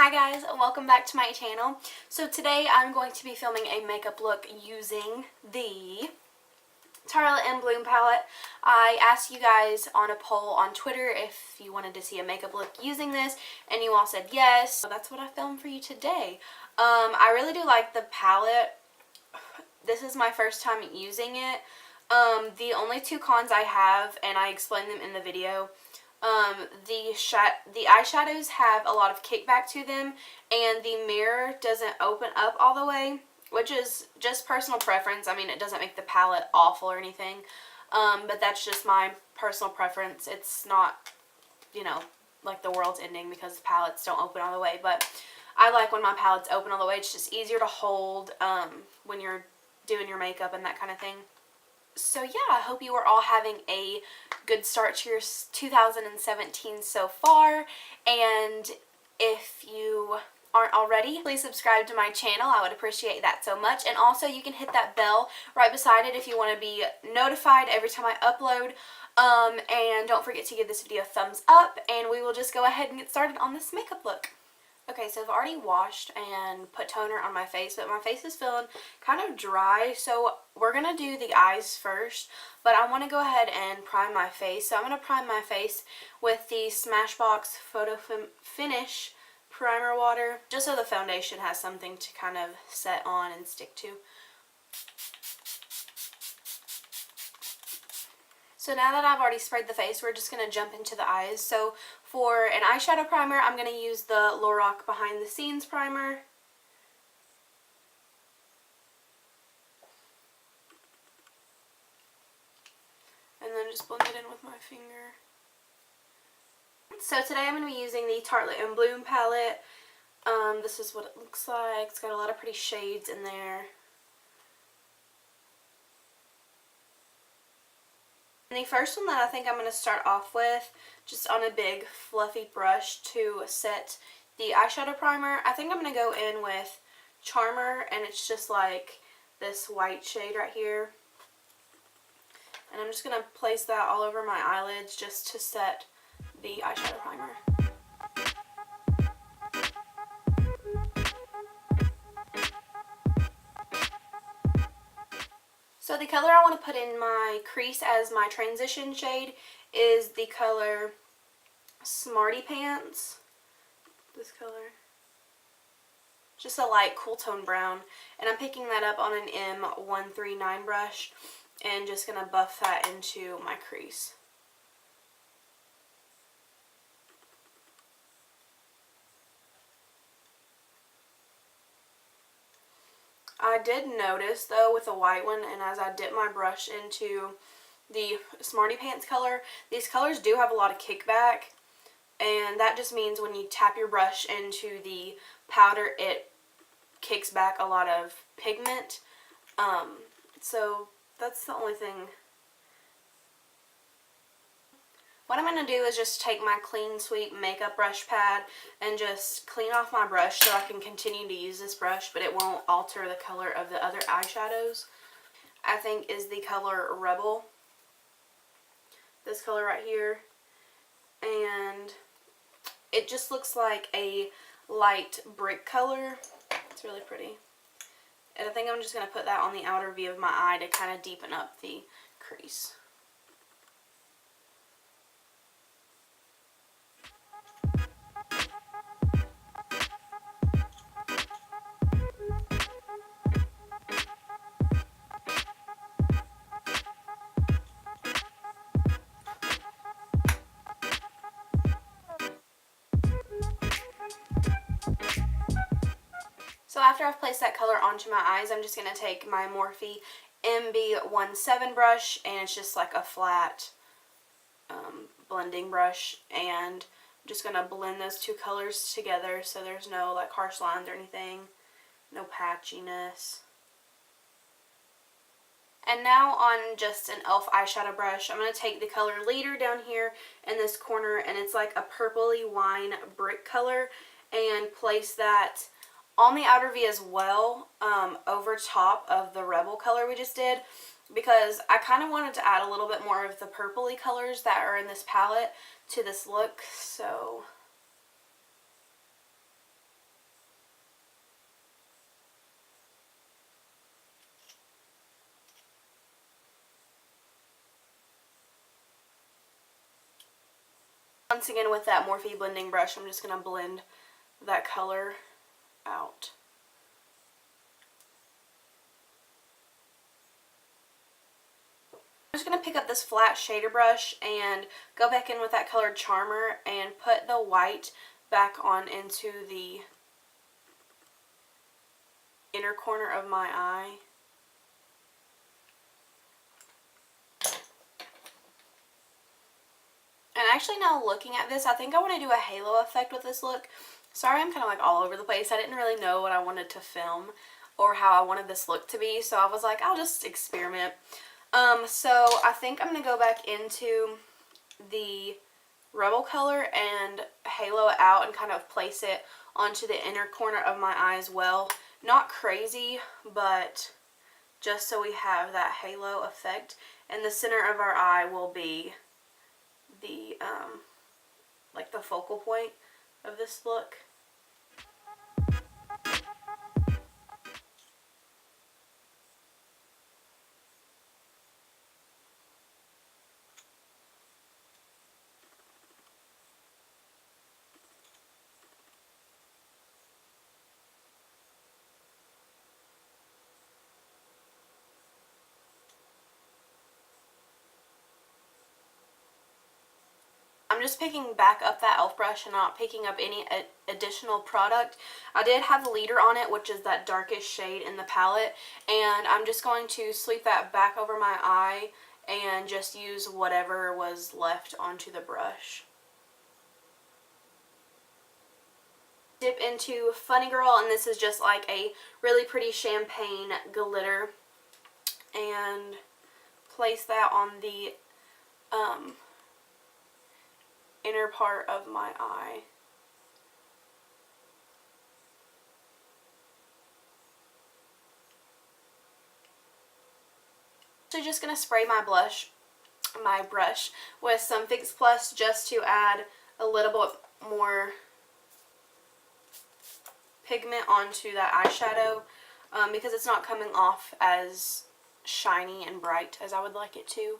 Hi guys, welcome back to my channel. So today I'm going to be filming a makeup look using the Tartelette and Bloom palette. I asked you guys on a poll on Twitter if you wanted to see a makeup look using this, and you all said yes. So that's what I filmed for you today. I really do like the palette. This is my first time using it. The only two cons I have, and I explained them in the video, the eyeshadows have a lot of kickback to them, and the mirror doesn't open up all the way, which is just personal preference. I mean, it doesn't make the palette awful or anything, but that's just my personal preference. It's not, you know, like the world's ending because the palettes don't open all the way, but I like when my palettes open all the way. It's just easier to hold when you're doing your makeup and that kind of thing. So yeah, I hope you are all having a good start to your 2017 so far, and if you aren't already, please subscribe to my channel. I would appreciate that so much, and also you can hit that bell right beside it if you want to be notified every time I upload, and don't forget to give this video a thumbs up, and we will just go ahead and get started on this makeup look. Okay, so I've already washed and put toner on my face, but my face is feeling kind of dry, so we're going to do the eyes first, but I want to go ahead and prime my face. So I'm going to prime my face with the Smashbox Photo Finish Primer Water, just so the foundation has something to kind of set on and stick to. So now that I've already sprayed the face, we're just going to jump into the eyes. So for an eyeshadow primer, I'm going to use the Lorac Behind the Scenes Primer. And then just blend it in with my finger. So today I'm going to be using the Tartelette and Bloom palette. This is what it looks like. It's got a lot of pretty shades in there. And the first one that I think I'm going to start off with, just on a big fluffy brush to set the eyeshadow primer, I think I'm going to go in with Charmer, and it's just like this white shade right here. And I'm just going to place that all over my eyelids just to set the eyeshadow primer. So the color I want to put in my crease as my transition shade is the color Smarty Pants. This color. Just a light cool tone brown. And I'm picking that up on an M139 brush and just going to buff that into my crease. I did notice though with the white one, and as I dip my brush into the Smarty Pants color, these colors do have a lot of kickback, and that just means when you tap your brush into the powder, it kicks back a lot of pigment. So that's the only thing. What I'm going to do is just take my Clean Sweep makeup brush pad and just clean off my brush so I can continue to use this brush, but it won't alter the color of the other eyeshadows. I think is the color Rebel. This color right here. And it just looks like a light brick color. It's really pretty. And I think I'm just going to put that on the outer V of my eye to kind of deepen up the crease. So after I've placed that color onto my eyes, I'm just going to take my Morphe MB17 brush, and it's just like a flat blending brush, and I'm just going to blend those two colors together so there's no like harsh lines or anything, no patchiness. And now on just an e.l.f. eyeshadow brush, I'm going to take the color Leader down here in this corner, and it's like a purpley wine brick color, and place that on the outer V as well, over top of the Rebel color we just did, because I kind of wanted to add a little bit more of the purpley colors that are in this palette to this look. So Once again, with that Morphe blending brush, I'm just going to blend that color out. I'm just going to pick up this flat shader brush and go back in with that colored Charmer and put the white back on into the inner corner of my eye. And actually, now looking at this, I think I want to do a halo effect with this look. Sorry, I'm kind of like all over the place. I didn't really know what I wanted to film or how I wanted this look to be, so I was like, I'll just experiment. So I think I'm going to go back into the Rebel color and halo it out and kind of place it onto the inner corner of my eye as well. Not crazy, but just so we have that halo effect. And the center of our eye will be the, like the focal point of this look. I'm just picking back up that e.l.f. brush and not picking up any additional product. I did have the leader on it, which is that darkest shade in the palette, and I'm just going to sweep that back over my eye and just use whatever was left onto the brush. Dip into Funny Girl, and this is just like a really pretty champagne glitter, and place that on the inner part of my eye. So just going to spray my brush with some Fix Plus just to add a little bit more pigment onto that eyeshadow, because it's not coming off as shiny and bright as I would like it to.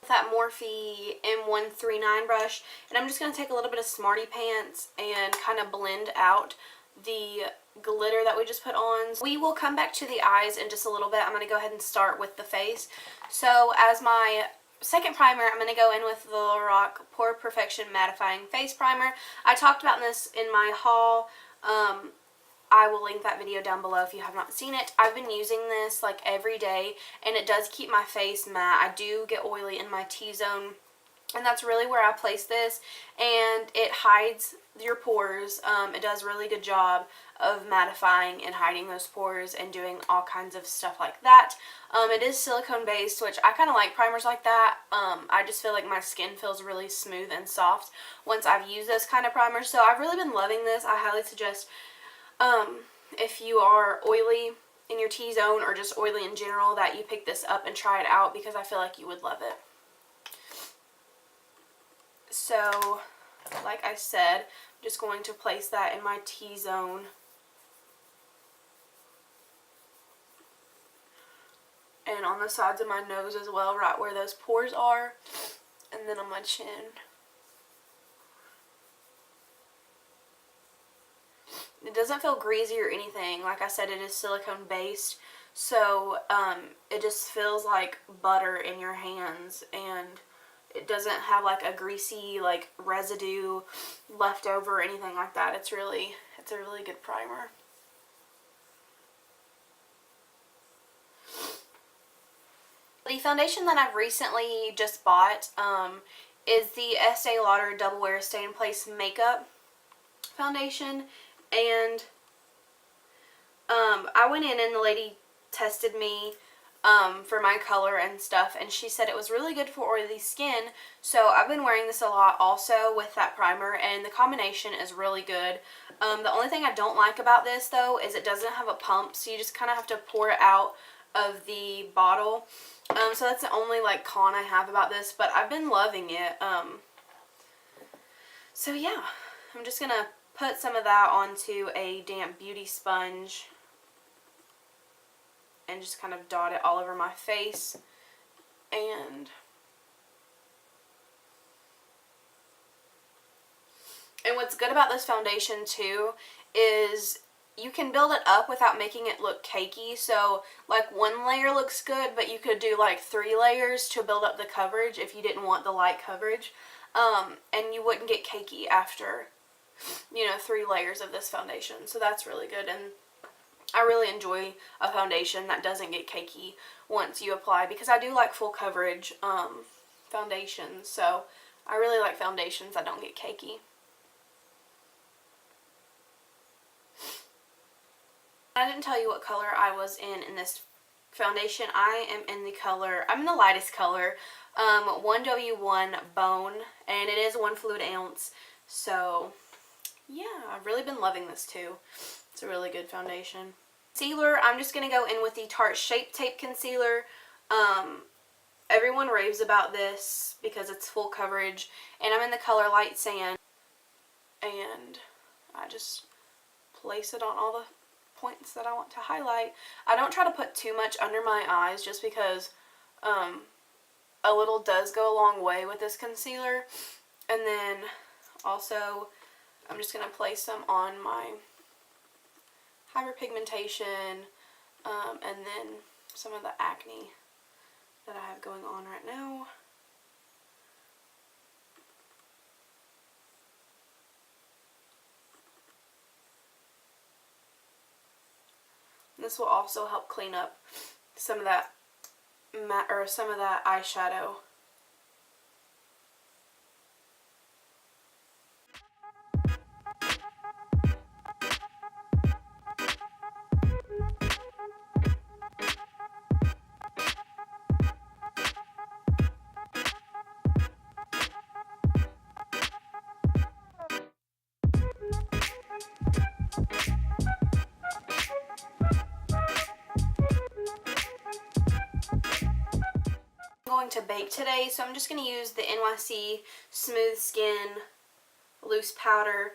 That Morphe M139 brush, and I'm just going to take a little bit of Smarty Pants and kind of blend out the glitter that we just put on. We will come back to the eyes in just a little bit. I'm going to go ahead and start with the face. So as my second primer, I'm going to go in with the Lorac Pore Perfection Mattifying Face Primer. I talked about this in my haul. I will link that video down below if you have not seen it. I've been using this like every day, and it does keep my face matte. I do get oily in my T-zone, and that's really where I place this, and it hides your pores. It does a really good job of mattifying and hiding those pores and doing all kinds of stuff like that. It is silicone based, which I kind of like primers like that. I just feel like my skin feels really smooth and soft once I've used this kind of primer, so I've really been loving this. I highly suggest if you are oily in your T-zone or just oily in general, that you pick this up and try it out, because I feel like you would love it. So, like I said, I'm just going to place that in my T-zone. And on the sides of my nose as well, right where those pores are. And then on my chin. It doesn't feel greasy or anything. Like I said, it is silicone based, so it just feels like butter in your hands, and it doesn't have like a greasy like residue left over or anything like that. It's a really good primer. The foundation that I've recently just bought is the Estee Lauder Double Wear Stay in Place Makeup Foundation. And I went in and the lady tested me for my color and stuff, and she said it was really good for oily skin. So I've been wearing this a lot also with that primer, and the combination is really good. The only thing I don't like about this though is it doesn't have a pump, so you just kind of have to pour it out of the bottle. So that's the only like con I have about this, but I've been loving it. So yeah, I'm just gonna put some of that onto a damp beauty sponge and just kind of dot it all over my face. And what's good about this foundation too is you can build it up without making it look cakey. So like one layer looks good, but you could do like 3 layers to build up the coverage if you didn't want the light coverage. And you wouldn't get cakey after, you know, 3 layers of this foundation. So that's really good, and I really enjoy a foundation that doesn't get cakey once you apply, because I do like full coverage foundations. So I really like foundations that don't get cakey. I didn't tell you what color I was in this foundation. I am in the color, I'm in the lightest color, 1W1 Bone, and it is 1 fluid ounce. So yeah, I've really been loving this too. It's a really good foundation. Concealer, I'm just going to go in with the Tarte Shape Tape Concealer. Everyone raves about this because it's full coverage, and I'm in the color Light Sand, and I just place it on all the points that I want to highlight. I don't try to put too much under my eyes just because a little does go a long way with this concealer. And then also I'm just going to place some on my hyperpigmentation and then some of the acne that I have going on right now. This will also help clean up some of that eyeshadow. Going to bake today, so I'm just going to use the NYC Smooth Skin Loose Powder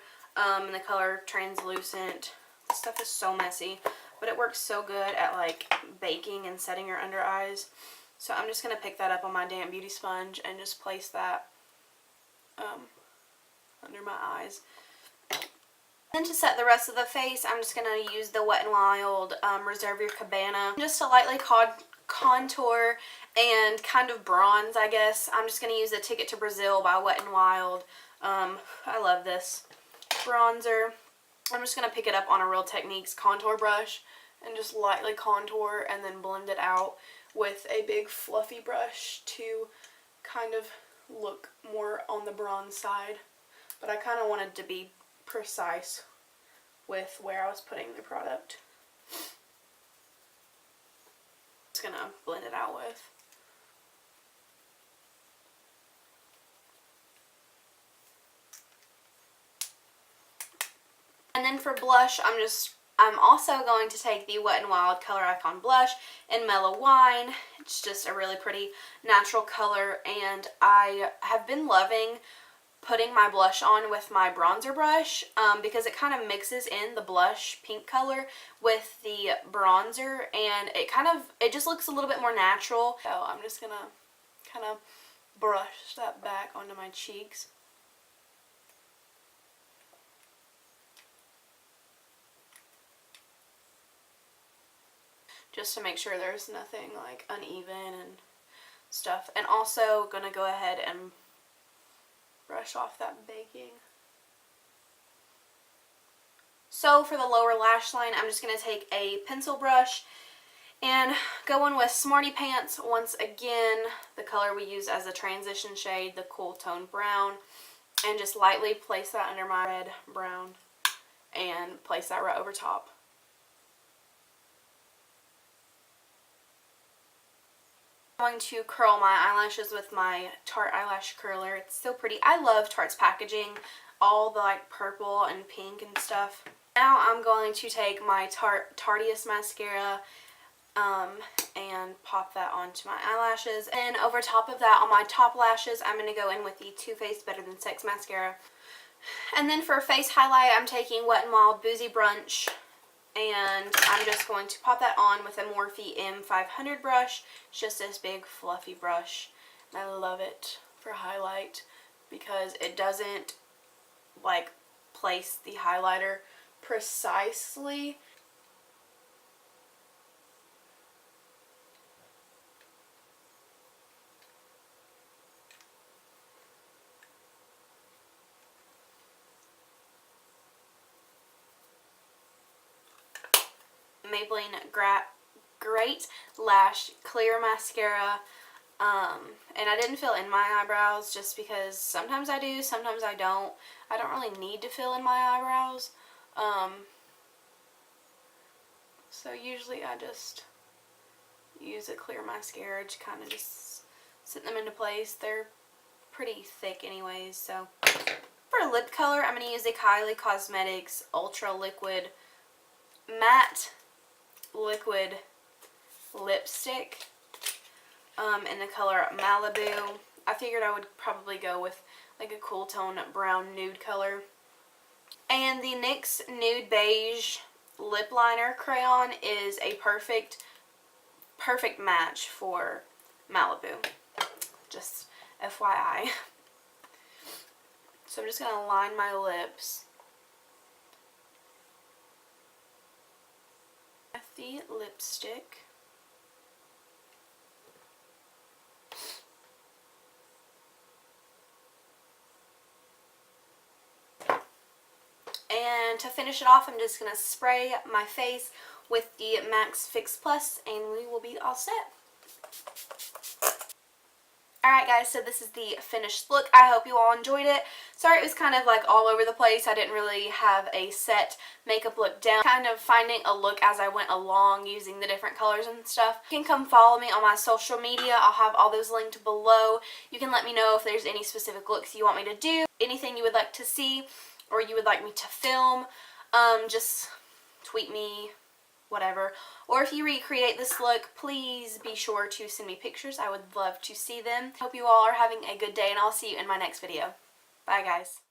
in the color Translucent. This stuff is so messy, but it works so good at like baking and setting your under eyes. So I'm just going to pick that up on my damp beauty sponge and just place that under my eyes. Then to set the rest of the face, I'm just going to use the Wet n Wild Reserve Your Cabana just to lightly contour and kind of bronze, I guess. I'm just going to use the Ticket to Brazil by Wet n Wild. I love this bronzer. I'm just going to pick it up on a Real Techniques contour brush and just lightly contour and then blend it out with a big fluffy brush to kind of look more on the bronze side. But I kind of wanted to be precise with where I was putting the product. Just gonna blend it out with. And then for blush, I'm also going to take the Wet n Wild Color Icon blush in Mellow Wine. It's just a really pretty natural color, and I have been loving putting my blush on with my bronzer brush because it kind of mixes in the blush pink color with the bronzer, and it just looks a little bit more natural. So I'm just gonna kind of brush that back onto my cheeks. Just to make sure there's nothing like uneven and stuff. And also gonna go ahead and brush off that baking. So for the lower lash line, I'm just going to take a pencil brush and go in with Smarty Pants once again, the color we use as a transition shade, the Cool Tone Brown, and just lightly place that under my red brown and place that right over top. I'm going to curl my eyelashes with my Tarte eyelash curler. It's so pretty. I love Tarte's packaging, all the like purple and pink and stuff. Now I'm going to take my Tartiest mascara and pop that onto my eyelashes. And over top of that, on my top lashes, I'm going to go in with the Too Faced Better Than Sex mascara. And then for face highlight, I'm taking Wet n Wild Boozy Brunch. And I'm just going to pop that on with a Morphe M500 brush. It's just this big fluffy brush. And I love it for highlight because it doesn't like place the highlighter precisely. Maybelline Great Lash Clear Mascara. And I didn't fill in my eyebrows just because sometimes I do, sometimes I don't. I don't really need to fill in my eyebrows. So usually I just use a clear mascara to kind of just set them into place. They're pretty thick anyways. So for lip color, I'm going to use a Kylie Cosmetics Ultra Liquid Matte Liquid Lipstick in the color Maliboo. I figured I would probably go with like a cool tone brown nude color. And the NYX Nude Beige Lip Liner Crayon is a perfect match for Maliboo. Just FYI. So I'm just going to line my lips. The lipstick. And to finish it off, I'm just going to spray my face with the MAC Fix Plus and we will be all set. Alright guys, so this is the finished look. I hope you all enjoyed it. Sorry it was kind of like all over the place. I didn't really have a set makeup look down. Kind of finding a look as I went along using the different colors and stuff. You can come follow me on my social media. I'll have all those linked below. You can let me know if there's any specific looks you want me to do. Anything you would like to see or you would like me to film. Just tweet me. Whatever. Or if you recreate this look, please be sure to send me pictures. I would love to see them. Hope you all are having a good day and I'll see you in my next video. Bye guys.